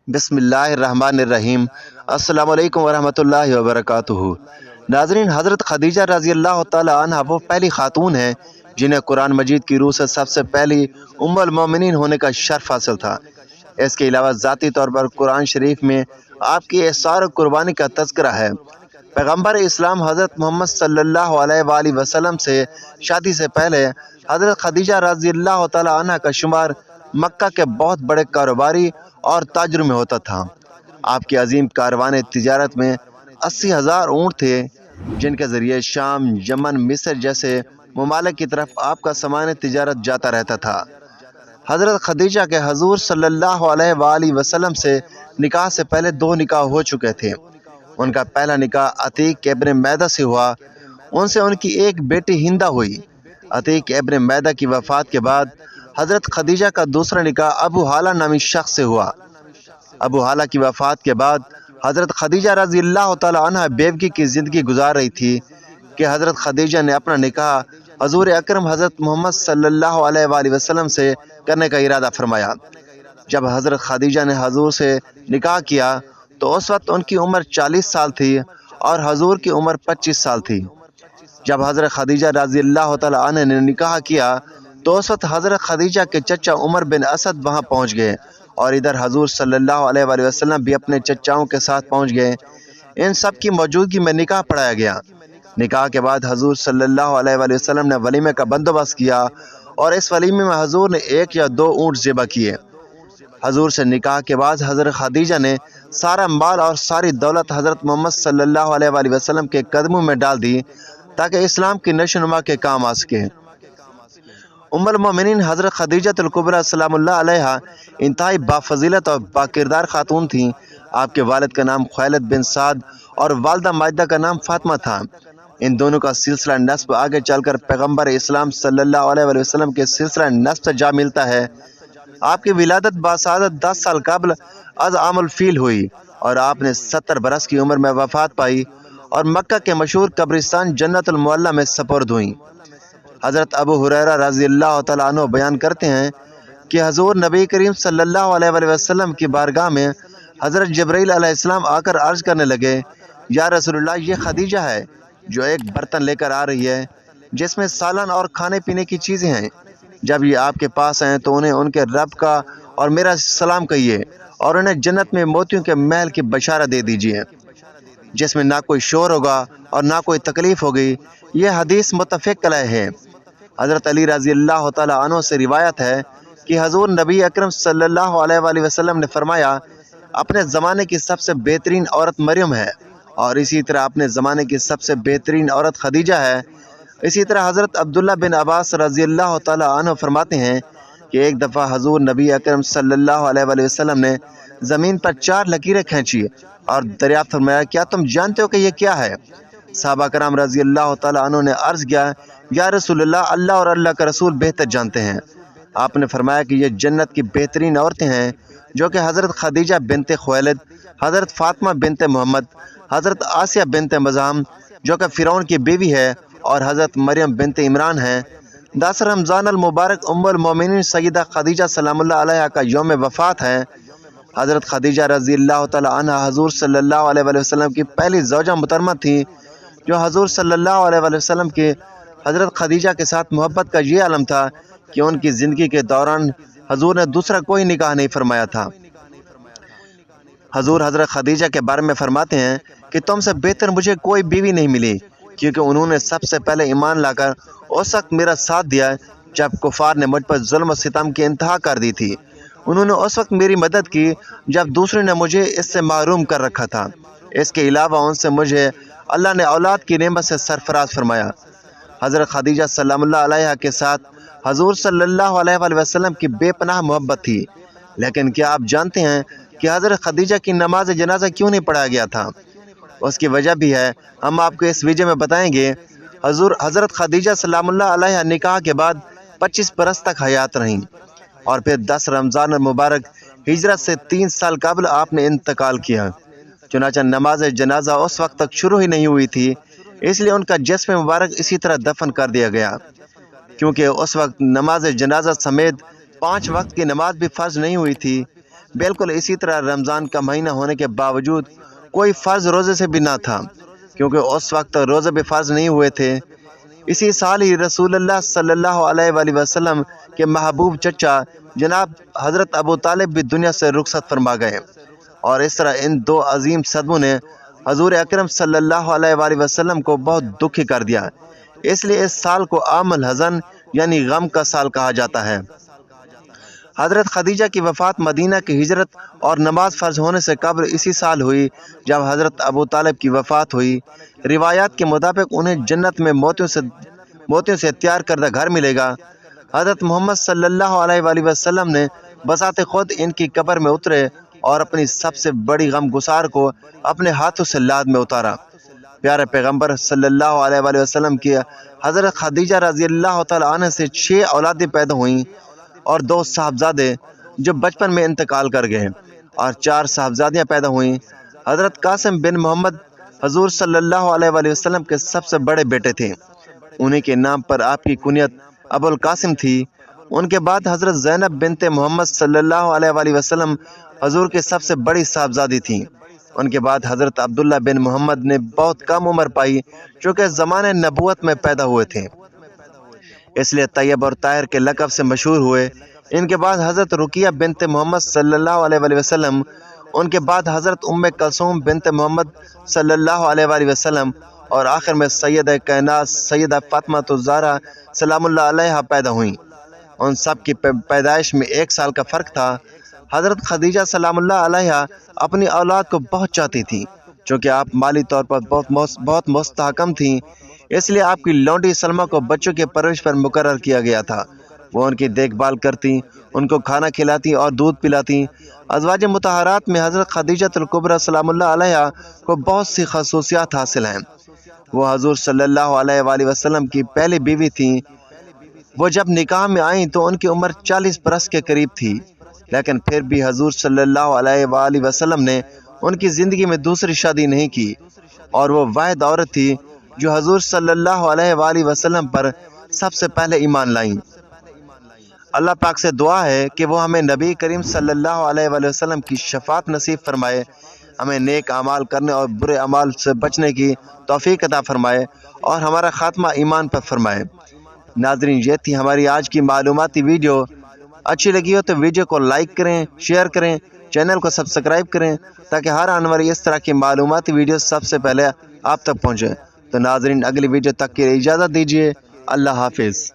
बिस्मिल्लाहिर्रहमानिर्रहीम। अस्सलामु अलैकुम वरहमतुल्लाहि वबरकातुहू। नाज़रीन, हज़रत खदीजा रज़ी अल्लाह ताला अन्हा वो पहली खातून हैं जिन्हें कुरान मजीद की रूह से सबसे पहली उम्मुल मोमिनीन होने का शर्फ हासिल था। इसके अलावा ज़ाती तौर पर कुरान शरीफ में आपकी एहसार और कुर्बानी का तज़किरा है। पैगम्बर इस्लाम हज़रत मोहम्मद सल्लल्लाहु अलैहि वसल्लम से शादी से पहले हज़रत खदीजा रज़ी अल्लाह ताला अन्हा का शुमार मक्का के बहुत बड़े कारोबारी और ताजरों में होता था। आपके अजीम कारवान तिजारत में 80,000 ऊँट थे, जिनके ज़रिए शाम, यमन, मिस्र जैसे ममालिक की तरफ आपका सामान तिजारत जाता रहता था। हज़रत खदीजा के हजूर सल्लल्लाहु अलैहि वसल्लम से निकाह से पहले 2 निकाह हो चुके थे। उनका पहला निकाह अतीक इब्न मैदा से हुआ। उनसे उनकी एक बेटी हिंदा हुई। अतीक इब्न मैदा की वफ़ात के बाद हज़रत खदीजा का दूसरा निकाह अबू हाला नामी शख्स से हुआ। अबू हाला की वफ़ात के बाद हज़रत खदीजा रज़ी अल्लाह ताला अन्हा बेवगी की ज़िंदगी गुजार रही थी कि हज़रत खदीजा ने अपना निकाह हजूर अकरम हज़रत मोहम्मद सल्लल्लाहु अलैहि वसल्लम से करने का इरादा फरमाया। जब हज़रत खदीजा ने हजूर से निकाह किया तो उस वक्त उनकी उम्र 40 साल थी और हजूर की उम्र 25 साल थी। जब हज़रत खदीजा रज़ी अल्लाह ताला अन्हा ने निकाह किया तो उस वक्त हज़रत खदीजा के चचा उमर बिन असद वहाँ पहुँच गए और इधर हजूर सल्लल्लाहु अलैहि वसल्लम भी अपने चचाओं के साथ पहुँच गए। इन सब की मौजूदगी में निकाह पढ़ाया गया। निकाह के बाद हजूर सल्लल्लाहु अलैहि वसल्लम ने वलीमे का बंदोबस्त किया और इस वलीमे में हजूर ने 1 या 2 ऊँट ज़िबा किए। हजूर से निकाह के बाद हज़रत खदीजा ने सारा माल और सारी दौलत हज़रत मोहम्मद सल्लल्लाहु अलैहि वसल्लम के कदमों में डाल दी ताकि इस्लाम की नशोनुमा के काम आ सके। उम्मुल मोमिनीन हज़रत खदीजतुल कुबरा सलामुल्लाह अलैहा इंतहाई बाफजीलत और बाकिरदार खातून थीं। आपके वालिद का नाम खुवैलिद बिन साद और वालदा माजिदा का नाम फातिमा था। इन दोनों का सिलसिला नस्ब आगे चलकर पैगम्बर इस्लाम सल्लल्लाहु अलैहि वसल्लम के सिलसिला नस्ब से जा मिलता है। आपकी विलादत बासादत 10 साल कबल अज़ आमुल फील हुई और आपने 70 बरस की उम्र में वफ़ात पाई और मक्का के मशहूर कब्रिस्तान जन्नतुल मुअल्ला में सपुर्द हुई। हज़रत अबू हुरैरा रज़ी अल्लाह तआला अन्हु बयान करते हैं कि हजूर नबी करीम सल्लल्लाहु अलैहि वसल्लम की बारगाह में हज़रत जिब्रील अलैहिस्सलाम आकर अर्ज़ करने लगे, या रसूलुल्लाह, ये खदीजा है जो एक बर्तन लेकर आ रही है जिसमें सालन और खाने पीने की चीज़ें हैं। जब ये आपके पास आएँ तो उन्हें उनके रब का और मेरा सलाम कहिए और उन्हें जन्नत में मोतियों के महल की बशारत दे दीजिए जिसमें ना कोई शोर होगा और ना कोई तकलीफ़ होगी। यह हदीस मुत्तफ़क़ अलैह है। हज़रत अली रज़ी अल्लाह तआला अन्हु से रिवायत है कि हजूर नबी अकरम सल्लल्लाहु अलैहि वसल्लम ने फरमाया, अपने ज़माने की सबसे बेहतरीन औरत मरियम है और इसी तरह अपने ज़माने की सबसे बेहतरीन औरत खदीजा है। इसी तरह हज़रत अब्दुल्ला बिन अब्बास रज़ी अल्लाह तआला अन्हु फरमाते हैं कि एक दफ़ा हजूर नबी अकरम सल्लल्लाहु अलैहि वसल्लम ने ज़मीन पर 4 लकीरें खींची और दरियाफ्त फरमाया, क्या तुम जानते हो कि यह क्या है? सहाबा कराम रज़ी अल्लाह तआला अन्हु ने अर्ज़ किया, या रसूलल्लाह, अल्लाह और अल्लाह का रसूल बेहतर जानते हैं। आपने फरमाया कि ये जन्नत की बेहतरीन औरतें हैं जो कि हज़रत खदीजा बिनते खुवैलिद, हज़रत फातिमा बिनते मोहम्मद, हज़रत आसिया बिनते मज़ाम जो कि फ़िरौन की बीवी है और हज़रत मरियम बिनते इमरान हैं। 10 रमज़ान अल मुबारक उम्मुल मोमिनीन सय्यदा खदीजा सलामुल्लाह अलैहा का यौम वफ़ात है। हज़रत खदीजा रज़ी अल्लाह तआला अन्हा हजूर सल्लल्लाहु अलैहि वसल्लम की पहली ज़ौजा मुहतरमा थी जो हजूर सल्लल्लाहु अलैहि वसल्लम के हज़रत खदीजा के साथ मोहब्बत का ये आलम था कि उनकी ज़िंदगी के दौरान हजूर ने दूसरा कोई निकाह नहीं फरमाया था। हजूर हज़रत खदीजा के बारे में फरमाते हैं कि तुमसे बेहतर मुझे कोई बीवी नहीं मिली, क्योंकि उन्होंने सबसे पहले ईमान लाकर उस वक्त मेरा साथ दिया जब कुफार ने मुझ पर जुल्म और सितम की इंतहा कर दी थी। उन्होंने उस वक्त मेरी मदद की जब दूसरे ने मुझे इससे महरूम कर रखा था। इसके अलावा उनसे मुझे अल्लाह ने औलाद की नेमत से सरफराज फरमाया। हज़रत खदीजा सलामुल्लाह अलैहा के साथ हजूर सल्लल्लाहु अलैहि वसल्लम की बेपनाह मोहब्बत थी। लेकिन क्या आप जानते हैं कि हज़रत खदीजा की नमाज जनाजा क्यों नहीं पढ़ाया गया था? उसकी वजह भी है, हम आपको इस वीडियो में बताएंगे। हज़रत खदीजा सलामुल्लाह अलैहा निकाह के बाद 25 बरस तक हयात रहीं और फिर 10 रमज़ान मुबारक हिजरत से 3 साल कबल आपने इंतकाल किया। चुनांचे नमाज जनाजा उस वक्त तक शुरू ही नहीं हुई थी, इसलिए उनका जिस्म मुबारक इसी तरह दफन कर दिया गया, क्योंकि उस वक्त नमाज जनाजा समेत 5 वक्त की नमाज भी फ़र्ज नहीं हुई थी। بالکل اسی طرح رمضان کا مہینہ ہونے کے باوجود کوئی فرض روزے سے بھی نہ تھا، کیونکہ اس وقت روزے بھی فرض نہیں ہوئے تھے۔ اسی سال ہی رسول اللہ صلی اللہ علیہ وآلہ وسلم کے محبوب چچا جناب حضرت ابو طالب بھی دنیا سے رخصت فرما گئے، اور اس طرح ان دو عظیم صدموں نے حضور اکرم صلی اللہ علیہ وآلہ وسلم کو بہت دکھی کر دیا۔ اس لیے اس سال کو عام الحزن یعنی غم کا سال کہا جاتا ہے۔ حضرت خدیجہ کی وفات مدینہ کی ہجرت اور نماز فرض ہونے سے قبل اسی سال ہوئی جب حضرت ابو طالب کی وفات ہوئی۔ روایات کے مطابق انہیں جنت میں موتیوں سے تیار کردہ گھر ملے گا۔ حضرت محمد صلی اللہ علیہ وآلہ وسلم نے بذات خود ان کی قبر میں اترے اور اپنی سب سے بڑی غم گسار کو اپنے ہاتھوں سے لاد میں اتارا۔ پیارے پیغمبر صلی اللہ علیہ وآلہ وسلم کی حضرت خدیجہ رضی اللہ تعالیٰ عنہ سے 6 اولادیں پیدا ہوئیں اور 2 صاحبزادے جو بچپن میں انتقال کر گئے، اور 4 صاحبزادیاں پیدا ہوئیں۔ حضرت قاسم بن محمد حضور صلی اللہ علیہ وآلہ وسلم کے سب سے بڑے بیٹے تھے، انہی کے نام پر آپ کی کنیت ابو القاسم تھی۔ ان کے بعد حضرت زینب بنت محمد صلی اللہ علیہ وآلہ وسلم حضور کے سب سے بڑی صاحبزادی تھیں۔ ان کے بعد حضرت عبداللہ بن محمد نے بہت کم عمر پائی، چونکہ زمانے نبوت میں پیدا ہوئے تھے، اس لیے طیب اور طاہر کے لقب سے مشہور ہوئے۔ ان کے بعد حضرت رقیہ بنت محمد صلی اللہ علیہ وآلہ وسلم، ان کے بعد حضرت ام کلثوم بنت محمد صلی اللہ علیہ وآلہ وسلم، اور آخر میں سیدہ کائنات سیدہ فاطمہ الزہرا سلام اللہ علیہا پیدا ہوئیں۔ ان سب کی پیدائش میں 1 سال کا فرق تھا۔ حضرت خدیجہ سلام اللہ علیہا اپنی اولاد کو بہت چاہتی تھیں، چونکہ آپ مالی طور پر بہت مستحکم تھیں، اس لیے آپ کی لونڈی سلمہ کو بچوں کی پرورش پر مقرر کیا گیا تھا۔ وہ ان کی دیکھ بھال کرتی، ان کو کھانا کھلاتی اور دودھ پلاتی۔ ازواج مطہرات میں حضرت خدیجہ الکبریٰ سلام اللہ علیہا کو بہت سی خصوصیات حاصل ہیں۔ وہ حضور صلی اللہ علیہ وآلہ وسلم کی پہلی بیوی تھیں۔ وہ جب نکاح میں آئیں تو ان کی عمر 40 برس کے قریب تھی، لیکن پھر بھی حضور صلی اللہ علیہ وآلہ وسلم نے ان کی زندگی میں دوسری شادی نہیں کی، اور وہ واحد عورت تھی جو حضور صلی اللہ علیہ وآلہ وسلم پر سب سے پہلے ایمان لائیں۔ اللہ پاک سے دعا ہے کہ وہ ہمیں نبی کریم صلی اللہ علیہ وآلہ وسلم کی شفاعت نصیب فرمائے، ہمیں نیک اعمال کرنے اور برے اعمال سے بچنے کی توفیق عطا فرمائے، اور ہمارا خاتمہ ایمان پر فرمائے۔ ناظرین، یہ تھی ہماری آج کی معلوماتی ویڈیو۔ اچھی لگی ہو تو ویڈیو کو لائک کریں، شیئر کریں، چینل کو سبسکرائب کریں، تاکہ ہر آنے والی اس طرح کی معلوماتی ویڈیو سب سے پہلے آپ تک پہنچے۔ تو ناظرین، اگلی ویڈیو تک کی اجازت دیجیے۔ اللہ حافظ۔